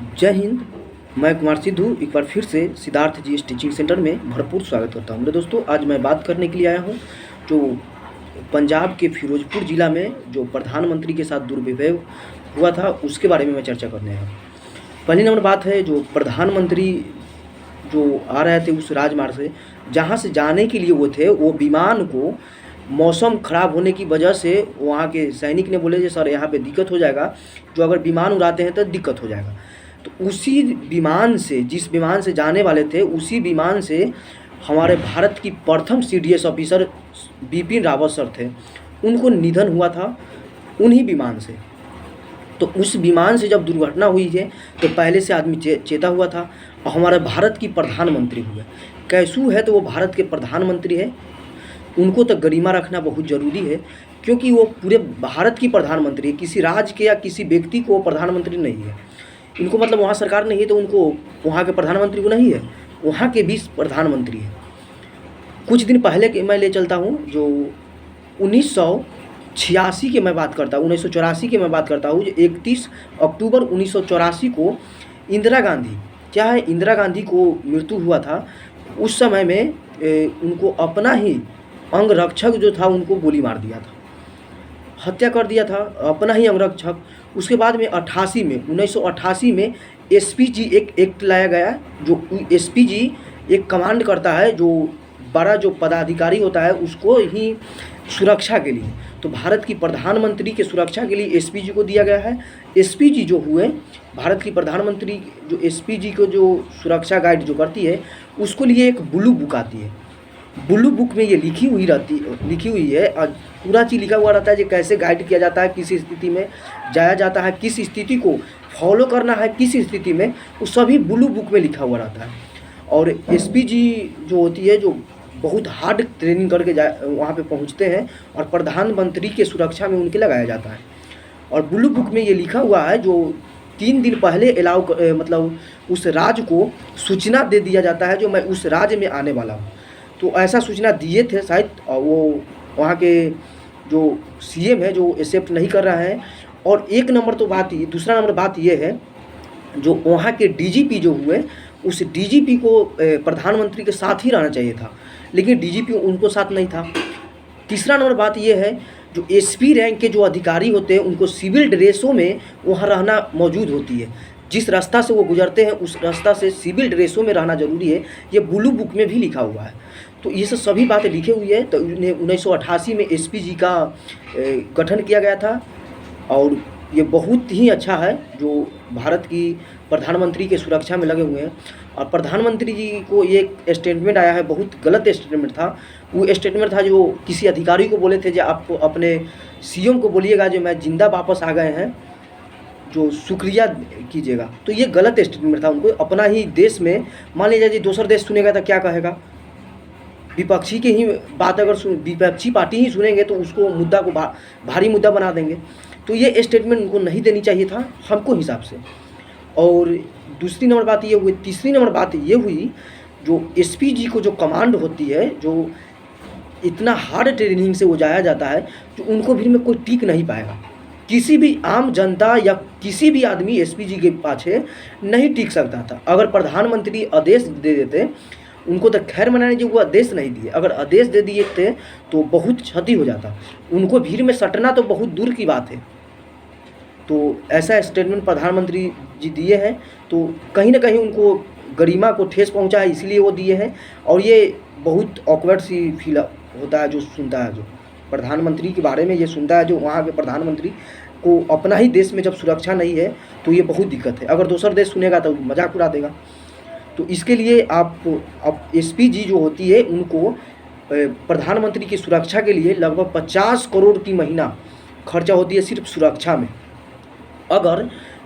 जय हिंद। मैं कुमार सिद्धू एक बार फिर से सिद्धार्थ जी टीचिंग सेंटर में भरपूर स्वागत करता हूँ। मेरे दोस्तों, आज मैं बात करने के लिए आया हूँ जो पंजाब के फिरोजपुर ज़िला में जो प्रधानमंत्री के साथ दुर्व्यवहार हुआ था उसके बारे में मैं चर्चा करने आया हूँ। पहली नंबर बात है, जो प्रधानमंत्री जो आ रहे थे उस राजमार्ग से, जहाँ से जाने के लिए वो थे, वो विमान को मौसम ख़राब होने की वजह से वहाँ के सैनिक ने बोले सर यहाँ पे दिक्कत हो जाएगा, जो अगर विमान उड़ाते हैं तो दिक्कत हो जाएगा। तो उसी विमान से, जिस विमान से जाने वाले थे, उसी विमान से हमारे भारत की प्रथम CDS officer Bipin Rawat sir थे, उनको निधन हुआ था उन्हीं विमान से। तो उस विमान से जब दुर्घटना हुई है तो पहले से आदमी चेता हुआ था, और हमारे भारत की प्रधानमंत्री हुए। कैसू है तो वो भारत के प्रधानमंत्री है, उनको तो गरिमा रखना बहुत ज़रूरी है, क्योंकि वो पूरे भारत की प्रधानमंत्री है, किसी राज्य के या किसी व्यक्ति को प्रधानमंत्री नहीं है। इनको मतलब वहाँ सरकार नहीं है तो उनको वहाँ के प्रधानमंत्री को नहीं है, वहाँ के भी प्रधानमंत्री है। कुछ दिन पहले के मैं ले चलता हूँ, जो 1986 की मैं बात करता हूँ, 1984 की मैं बात करता हूँ, जो 31 अक्टूबर 1984 को इंदिरा गांधी, क्या है, इंदिरा गांधी को मृत्यु हुआ था। उस समय में उनको अपना ही अंगरक्षक जो था उनको गोली मार दिया था, हत्या कर दिया था अपना ही अंगरक्षक। उसके बाद में 1988 में एसपीजी एक एक्ट लाया गया, जो एसपीजी एक कमांड करता है, जो बड़ा जो पदाधिकारी होता है उसको ही सुरक्षा के लिए। तो भारत की प्रधानमंत्री के सुरक्षा के लिए एसपीजी को दिया गया है। एसपीजी जो हुए, भारत की प्रधानमंत्री जो एसपीजी को जो सुरक्षा गाइड जो करती है, उसको लिए एक ब्लू बुक आती है। ब्लू बुक में ये लिखी हुई है और पूरा चीज़ लिखा हुआ रहता है, कि कैसे गाइड किया जाता है, किस स्थिति में जाया जाता है, किस स्थिति को फॉलो करना है, किस स्थिति में, वो सभी ब्लू बुक में लिखा हुआ रहता है। और एसपीजी जो होती है, जो बहुत हार्ड ट्रेनिंग करके वहाँ पे पहुँचते हैं और प्रधानमंत्री के सुरक्षा में उनके लगाया जाता है। और ब्लू बुक में ये लिखा हुआ है, जो 3 दिन पहले मतलब उस राज्य को सूचना दे दिया जाता है, जो मैं उस राज्य में आने वाला हूँ। तो ऐसा सूचना दिए थे शायद, और वो वहाँ के जो सीएम है जो एक्सेप्ट नहीं कर रहा है। और दूसरा नंबर बात ये है, जो वहाँ के डीजीपी जो हुए, उस डीजीपी को प्रधानमंत्री के साथ ही रहना चाहिए था, लेकिन डीजीपी उनको साथ नहीं था। तीसरा नंबर बात ये है, जो एसपी रैंक के जो अधिकारी होते हैं उनको सिविल ड्रेसों में वहाँ रहना मौजूद होती है। जिस रास्ता से वो गुजरते हैं उस रास्ता से सिविल ड्रेसों में रहना ज़रूरी है, ये ब्लू बुक में भी लिखा हुआ है। तो ये सभी बातें लिखी हुई है। तो 1988 में एसपीजी का गठन किया गया था, और ये बहुत ही अच्छा है, जो भारत की प्रधानमंत्री के सुरक्षा में लगे हुए हैं। और प्रधानमंत्री जी को ये एक स्टेटमेंट आया है, बहुत गलत स्टेटमेंट था। वो स्टेटमेंट था जो किसी अधिकारी को बोले थे, जो आप अपने सीएम को बोलिएगा जो मैं जिंदा वापस आ गए हैं, जो शुक्रिया कीजिएगा। तो ये गलत स्टेटमेंट था। उनको अपना ही देश में, मान लीजिए जी दूसरा देश सुनेगा तो क्या कहेगा, विपक्षी की ही बात अगर विपक्षी पार्टी ही सुनेंगे तो उसको मुद्दा को भारी मुद्दा बना देंगे। तो ये स्टेटमेंट उनको नहीं देनी चाहिए था हमको हिसाब से। और तीसरी नंबर बात ये हुई, जो एसपीजी को जो कमांड होती है, जो इतना हार्ड ट्रेनिंग से वो जाया जाता है, जो उनको भी में कोई टिक नहीं पाएगा। किसी भी आम जनता या किसी भी आदमी एसपीजी के पाछे नहीं टिक सकता था। अगर प्रधानमंत्री आदेश दे देते, उनको तो खैर मनाने जो वो आदेश नहीं दिए, अगर आदेश दे दिए थे तो बहुत क्षति हो जाता, उनको भीड़ में सटना तो बहुत दूर की बात है। तो ऐसा स्टेटमेंट प्रधानमंत्री जी दिए हैं, तो कहीं ना कहीं उनको गरिमा को ठेस पहुंचा है, इसलिए वो दिए हैं। और ये बहुत ऑकवर्ड सी फील होता है जो सुनता है, जो प्रधानमंत्री के बारे में ये सुनता है, जो वहाँ के प्रधानमंत्री को अपना ही देश में जब सुरक्षा नहीं है तो ये बहुत दिक्कत है। अगर दूसरा देश सुनेगा तो मजाक उड़ा देगा। तो इसके लिए आप एसपीजी जो होती है, उनको प्रधानमंत्री की सुरक्षा के लिए लगभग 50 करोड़ की महीना खर्चा होती है सिर्फ सुरक्षा में। अगर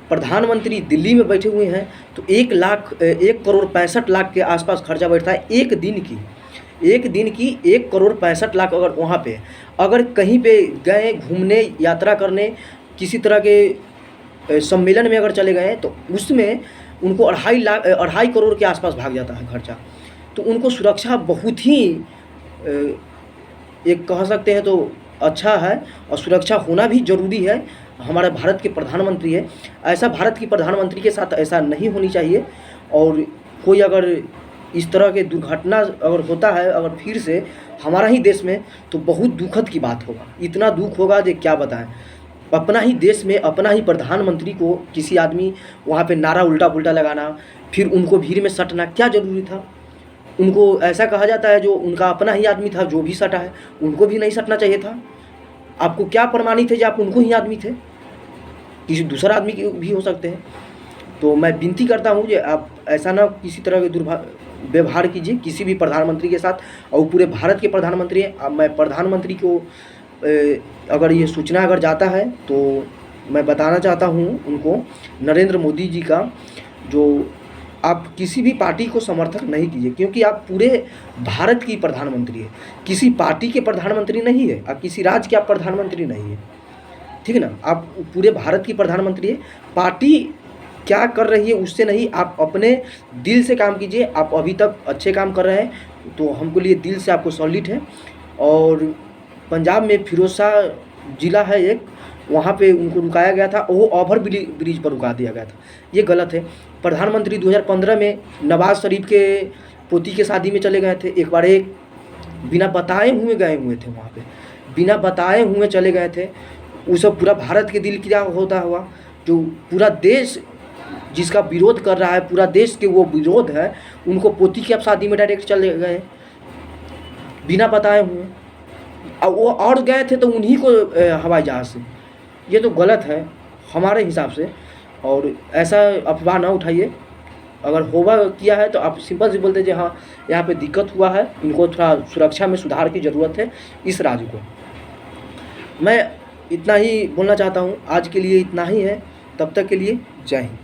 प्रधानमंत्री दिल्ली में बैठे हुए हैं तो 1,65,00,000 के आसपास खर्चा बैठता है एक दिन की 1,65,00,000 अगर वहाँ पे, अगर कहीं पे गए घूमने, यात्रा करने, किसी तरह के सम्मेलन में अगर चले गए, तो उसमें उनको 2.5 करोड़ के आसपास भाग जाता है खर्चा। तो उनको सुरक्षा बहुत ही एक कह सकते हैं तो अच्छा है, और सुरक्षा होना भी ज़रूरी है। हमारे भारत के प्रधानमंत्री है। ऐसा भारत की प्रधानमंत्री के साथ ऐसा नहीं होनी चाहिए। और कोई अगर इस तरह के दुर्घटना अगर होता है अगर फिर से हमारा ही देश में, तो बहुत दुखद की बात होगा। इतना दुख होगा जो क्या बताएं। अपना ही देश में अपना ही प्रधानमंत्री को किसी आदमी वहाँ पे नारा उल्टा पुल्टा लगाना, फिर उनको भीड़ में सटना क्या ज़रूरी था। उनको ऐसा कहा जाता है जो उनका अपना ही आदमी था जो भी सटा है, उनको भी नहीं सटना चाहिए था। आपको क्या प्रमाणित है जो आप उनको ही आदमी थे, किसी दूसरा आदमी भी हो सकते हैं। तो मैं विनती करता हूँ कि आप ऐसा ना किसी तरह के व्यवहार कीजिए किसी भी प्रधानमंत्री के साथ। और पूरे भारत के प्रधानमंत्री हैं। अब मैं प्रधानमंत्री को अगर ये सूचना अगर जाता है तो मैं बताना चाहता हूँ उनको, नरेंद्र मोदी जी का, जो आप किसी भी पार्टी को समर्थक नहीं कीजिए, क्योंकि आप पूरे भारत की प्रधानमंत्री है, किसी पार्टी के प्रधानमंत्री नहीं है, आप किसी राज्य के आप प्रधानमंत्री नहीं है, ठीक है ना। आप पूरे भारत की प्रधानमंत्री है। पार्टी क्या कर रही है उससे नहीं, आप अपने दिल से काम कीजिए। आप अभी तक अच्छे काम कर रहे हैं, तो हमको लिए दिल से आपको सैल्यूट है। और पंजाब में फिरोजशाह ज़िला है एक, वहाँ पे उनको रुकाया गया था, वो ओवर ब्रिज पर रुका दिया गया था, ये गलत है। प्रधानमंत्री 2015 में नवाज़ शरीफ के पोती के शादी में चले गए थे, एक बार एक बिना बताए हुए गए हुए थे वहाँ पे, बिना बताए हुए चले गए थे। वो सब पूरा भारत के दिल क्या होता हुआ, जो पूरा देश जिसका विरोध कर रहा है, पूरा देश के वो विरोध है, उनको पोती की आप शादी में डायरेक्ट चले गए बिना बताए हुए। अब वो और गए थे तो उन्हीं को हवाई जहाज़ से, ये तो गलत है हमारे हिसाब से। और ऐसा अफवाह ना उठाइए। अगर होगा किया है तो आप सिंपल से बोल दीजिए हाँ यहाँ पे दिक्कत हुआ है, इनको थोड़ा सुरक्षा में सुधार की ज़रूरत है इस राज्य को। मैं इतना ही बोलना चाहता हूँ, आज के लिए इतना ही है। तब तक के लिए जय हिंद।